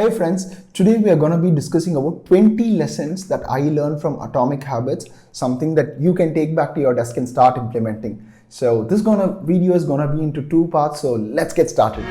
Hey friends, today we are going to be discussing about 20 lessons that I learned from Atomic Habits, something that you can take back to your desk and start implementing. So this video is going to be into two parts, so let's get started.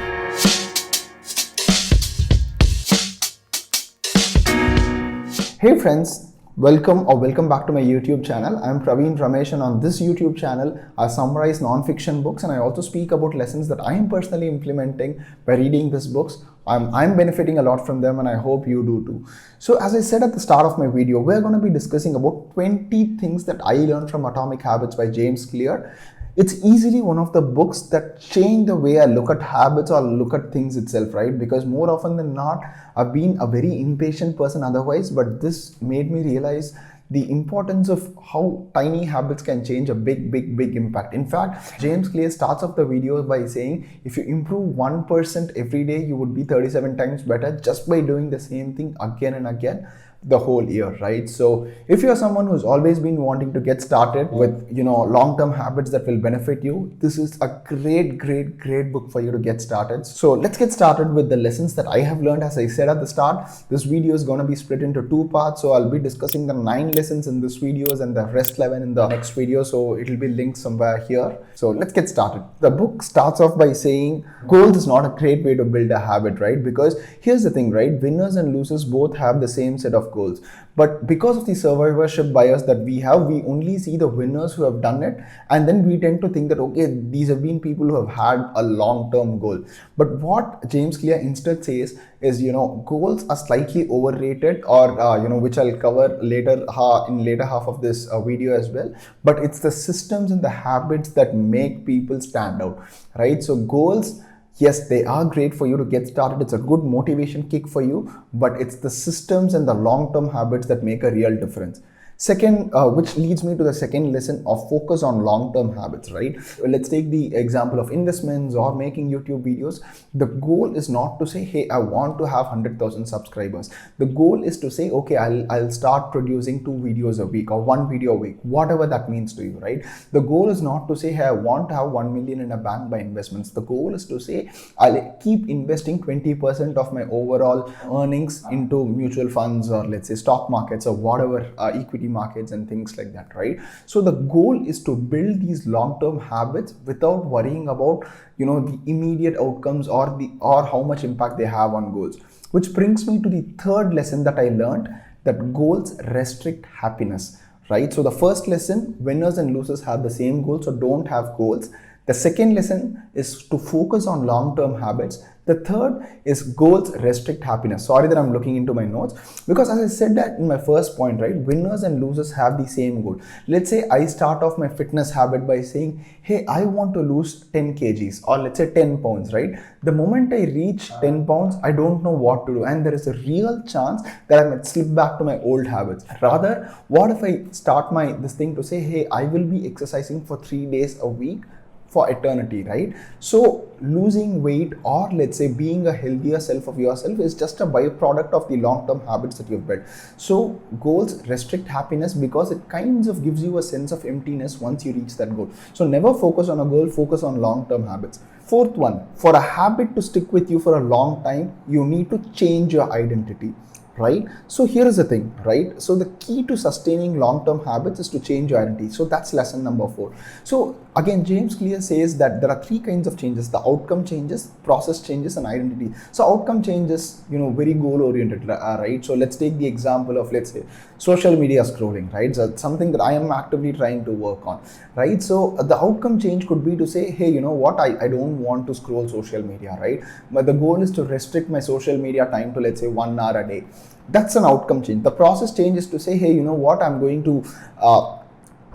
Hey friends, welcome back to my YouTube channel. I'm Praveen Ramesh, and on this YouTube channel I summarize non-fiction books and I also speak about lessons that I am personally implementing by reading these books. I'm benefiting a lot from them and I hope you do too. So as I said at the start of my video, we're going to be discussing about 20 things that I learned from Atomic Habits by James Clear. It's easily one of the books that change the way I look at habits or look at things itself, right? Because more often than not, I've been a very impatient person otherwise, but this made me realize the importance of how tiny habits can change a big impact. In fact, James Clear starts off the video by saying, if you improve 1% every day, you would be 37 times better just by doing the same thing again and again the whole year, right? So if you're someone who's always been wanting to get started with long-term habits that will benefit you, this is a great book for you to get started. So let's get started with the lessons that I have learned. As I said at the start, this video is going to be split into two parts, so I'll be discussing the 9 lessons in this videos and the rest 11 in the next video, so it'll be linked somewhere here. So let's get started. The book starts off by saying goals is not a great way to build a habit, right? Because here's the thing, right? Winners and losers both have the same set of goals, but because of the survivorship bias that we have, we only see the winners who have done it, and then we tend to think that okay, these have been people who have had a long-term goal. But what James Clear instead says is, goals are slightly overrated, or which I'll cover later in later half of this video as well. But it's the systems and the habits that make people stand out, right? So goals, yes, they are great for you to get started. It's a good motivation kick for you, but it's the systems and the long-term habits that make a real difference. Second, which leads me to the second lesson of focus on long-term habits, right? Let's take the example of investments or making YouTube videos. The goal is not to say, hey, I want to have 100,000 subscribers. The goal is to say, okay, I'll start producing 2 videos a week or 1 video a week, whatever that means to you, right? The goal is not to say, hey, I want to have 1 million in a bank by investments. The goal is to say, I'll keep investing 20% of my overall earnings into mutual funds, or let's say stock markets, or whatever, equity markets and things like that, right? So the goal is to build these long-term habits without worrying about the immediate outcomes or how much impact they have on goals. Which brings me to the third lesson that I learned, that goals restrict happiness, right? So the first lesson, winners and losers have the same goals, so don't have goals. The second lesson is to focus on long-term habits. The third is goals restrict happiness. Sorry that I'm looking into my notes, because as I said that in my first point, right, winners and losers have the same goal. Let's say I start off my fitness habit by saying, hey, I want to lose 10 kgs or let's say 10 pounds, right? The moment I reach 10 pounds, I don't know what to do, and there is a real chance that I might slip back to my old habits. Rather, what if I start this thing to say, hey, I will be exercising for 3 days a week for eternity, right? So losing weight, or let's say being a healthier self of yourself, is just a byproduct of the long-term habits that you've built. So goals restrict happiness because it kind of gives you a sense of emptiness once you reach that goal. So never focus on a goal, focus on long-term habits. Fourth one, for a habit to stick with you for a long time, you need to change your identity, right? So here is the thing, right? So the key to sustaining long-term habits is to change your identity. So that's lesson number 4. So again, James Clear says that there are 3 kinds of changes: the outcome changes, process changes, and identity. So outcome changes, very goal-oriented, right? So let's take the example of, let's say, social media scrolling, right? So it's something that I am actively trying to work on, right? So the outcome change could be to say, hey, you know what, I don't want to scroll social media, right? But the goal is to restrict my social media time to, let's say, 1 hour a day. That's an outcome change. The process change is to say, hey, you know what, I'm going to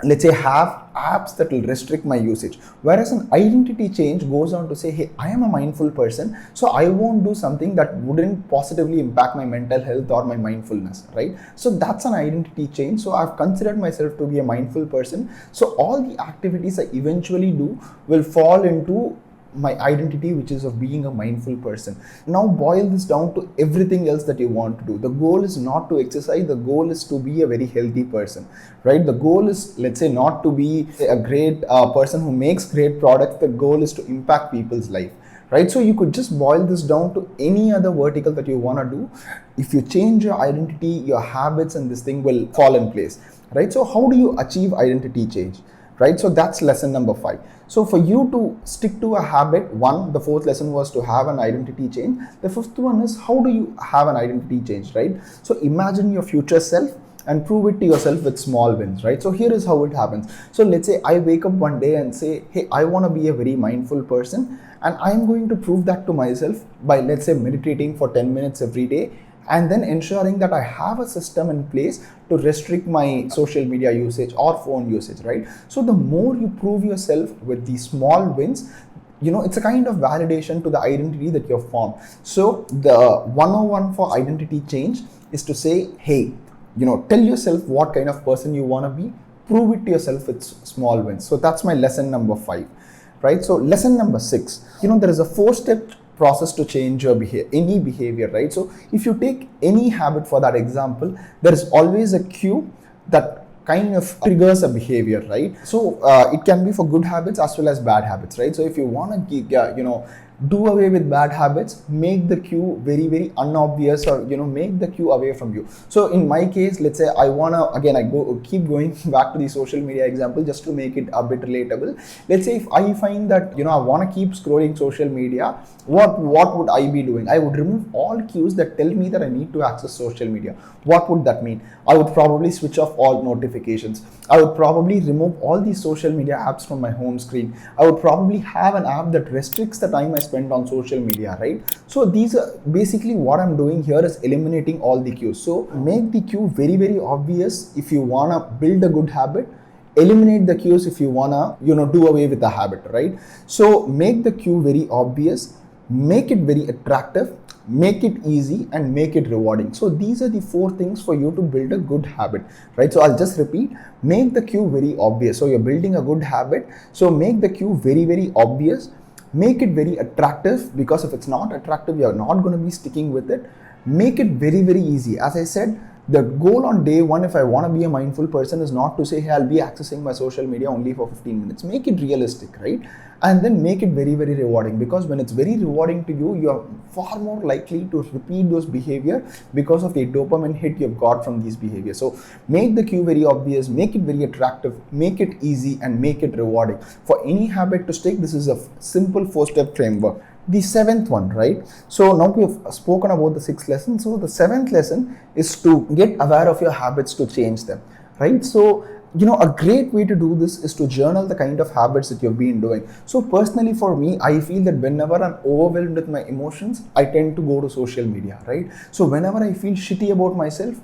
let's say have apps that will restrict my usage. Whereas an identity change goes on to say, hey, I am a mindful person, so I won't do something that wouldn't positively impact my mental health or my mindfulness, right? So that's an identity change. So I've considered myself to be a mindful person, so all the activities I eventually do will fall into my identity, which is of being a mindful person. Now boil this down to everything else that you want to do. The goal is not to exercise, the goal is to be a very healthy person, right? The goal is, let's say, not to be a great person who makes great products. The goal is to impact people's life, right? So you could just boil this down to any other vertical that you want to do. If you change your identity, your habits, and this thing will fall in place, right? So how do you achieve identity change, right? So that's lesson number 5. So for you to stick to a habit, the fourth lesson was to have an identity change. The fifth one is, how do you have an identity change, right? So imagine your future self and prove it to yourself with small wins, right? So here is how it happens. So let's say I wake up one day and say, hey, I want to be a very mindful person, and I'm going to prove that to myself by, let's say, meditating for 10 minutes every day, and then ensuring that I have a system in place to restrict my social media usage or phone usage, right? So the more you prove yourself with these small wins, it's a kind of validation to the identity that you've formed. So the 101 for identity change is to say, hey, tell yourself what kind of person you want to be, prove it to yourself with small wins. So that's my lesson number 5, right? So lesson number 6, there is a 4-step process to change your any behavior, right? So if you take any habit for that example, there is always a cue that kind of triggers a behavior, right? So it can be for good habits as well as bad habits, right? So if you want to do away with bad habits, make the cue very, very unobvious, or make the cue away from you. So in my case, let's say I keep going back to the social media example just to make it a bit relatable. Let's say if I find that I want to keep scrolling social media, what would I be doing? I would remove all cues that tell me that I need to access social media. What would that mean? I would probably switch off all notifications. I would probably remove all these social media apps from my home screen. I would probably have an app that restricts the time I spend on social media, right? So these are basically what I'm doing here, is eliminating all the cues. So make the cue very, very obvious if you want to build a good habit. Eliminate the cues if you want to do away with the habit, right? So make the cue very obvious, make it very attractive, make it easy, and make it rewarding. So these are the 4 things for you to build a good habit, right? So I'll just repeat. Make the cue very obvious. So you're building a good habit, so make the cue very, very obvious. Make it very attractive, because if it's not attractive, you're not going to be sticking with it. Make it very, very easy. As I said, the goal on day 1, if I want to be a mindful person, is not to say, hey, I'll be accessing my social media only for 15 minutes. Make it realistic, right? And then make it very, very rewarding, because when it's very rewarding to you, you are far more likely to repeat those behavior because of the dopamine hit you've got from these behaviors. So make the cue very obvious, make it very attractive, make it easy, and make it rewarding. For any habit to stick, this is a simple 4-step framework. The 7th one, right? So now we have spoken about the 6th lesson. So the 7th lesson is to get aware of your habits to change them, right? So a great way to do this is to journal the kind of habits that you've been doing. So personally for me, I feel that whenever I'm overwhelmed with my emotions, I tend to go to social media, right? So whenever I feel shitty about myself,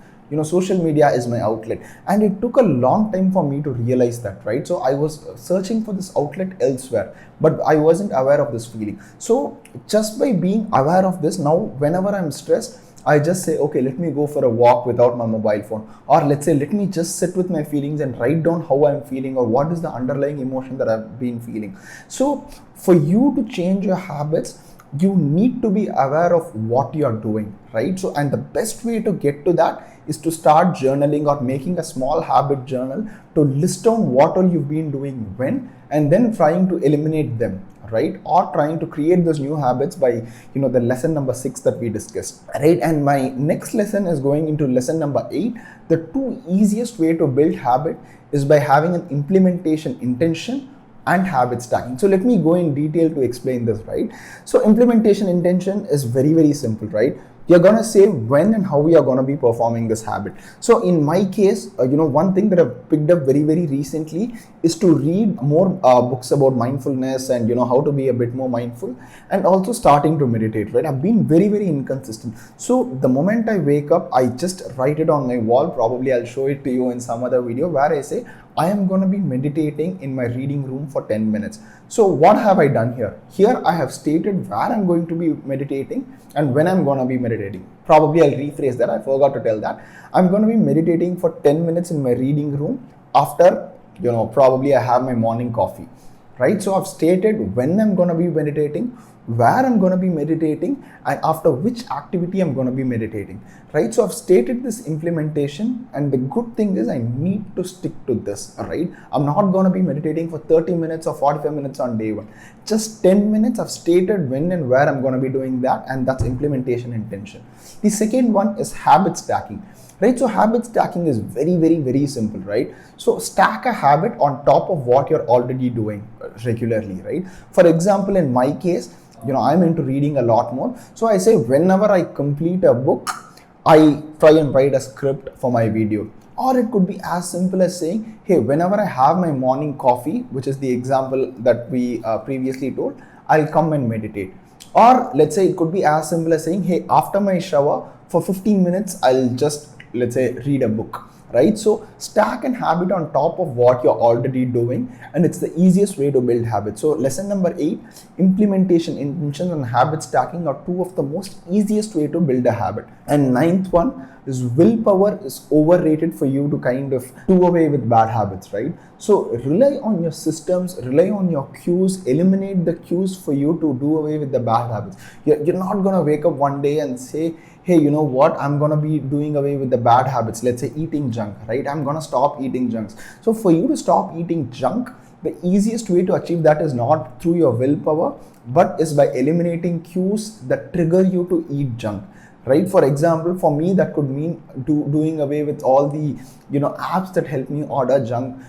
social media is my outlet. And it took a long time for me to realize that, right? So I was searching for this outlet elsewhere, but I wasn't aware of this feeling. So just by being aware of this, now whenever I'm stressed, I just say, okay, let me go for a walk without my mobile phone. Or let's say, let me just sit with my feelings and write down how I'm feeling, or what is the underlying emotion that I've been feeling. So for you to change your habits, you need to be aware of what you're doing, right? So, and the best way to get to that is to start journaling, or making a small habit journal to list down what all you've been doing when, and then trying to eliminate them, right? Or trying to create those new habits by, the lesson number 6 that we discussed, right? And my next lesson is going into lesson number 8. The 2 easiest way to build habit is by having an implementation intention and habit stacking. So let me go in detail to explain this, right? So implementation intention is very, very simple, right? You're going to say when and how we are going to be performing this habit. So in my case, one thing that I've picked up very, very recently is to read more books about mindfulness and, how to be a bit more mindful, and also starting to meditate, right? I've been very, very inconsistent. So the moment I wake up, I just write it on my wall. Probably I'll show it to you in some other video, where I say, I am going to be meditating in my reading room for 10 minutes. So what have I done here? Here I have stated where I'm going to be meditating and when I'm going to be meditating. Probably I'll rephrase that. I forgot to tell that. I'm going to be meditating for 10 minutes in my reading room after, probably I have my morning coffee, right? So I've stated when I'm going to be meditating, where I'm going to be meditating, and after which activity I'm going to be meditating, right? So I've stated this implementation, and the good thing is I need to stick to this, right? I'm not going to be meditating for 30 minutes or 45 minutes on day one. Just 10 minutes, I've stated when and where I'm going to be doing that, and that's implementation intention. The second one is habit stacking. Right, so habit stacking is very simple, right? So stack a habit on top of what you're already doing regularly, right? For example, in my case, I'm into reading a lot more. So I say whenever I complete a book, I try and write a script for my video. Or it could be as simple as saying, hey, whenever I have my morning coffee, which is the example that we previously told, I'll come and meditate. Or let's say it could be as simple as saying, hey, after my shower for 15 minutes, I'll just, let's say, read a book, right? So stack and habit on top of what you're already doing, and it's the easiest way to build habits. So lesson number 8, implementation, intention, and habit stacking are two of the most easiest way to build a habit. And ninth one is willpower is overrated for you to kind of do away with bad habits, right? So rely on your systems, rely on your cues, eliminate the cues for you to do away with the bad habits. You're not gonna wake up one day and say, hey, you know what, I'm gonna be doing away with the bad habits. Let's say eating junk, right? I'm gonna stop eating junks. So for you to stop eating junk, the easiest way to achieve that is not through your willpower, but is by eliminating cues that trigger you to eat junk, right? For example, for me, that could mean doing away with all the apps that help me order junk,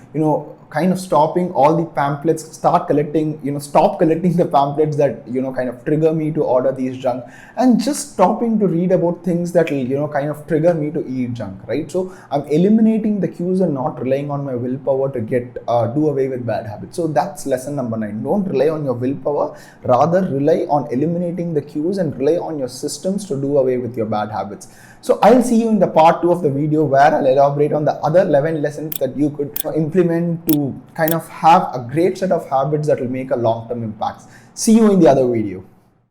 kind of stopping all the pamphlets, stop collecting the pamphlets that kind of trigger me to order these junk, and just stopping to read about things that will kind of trigger me to eat junk, right? So I'm eliminating the cues and not relying on my willpower to get do away with bad habits. So that's lesson number 9. Don't rely on your willpower, rather rely on eliminating the cues and rely on your systems to do away with your bad habits. So I'll see you in the part 2 of the video, where I'll elaborate on the other 11 lessons that you could implement to kind of have a great set of habits that will make a long-term impact. See you in the other video.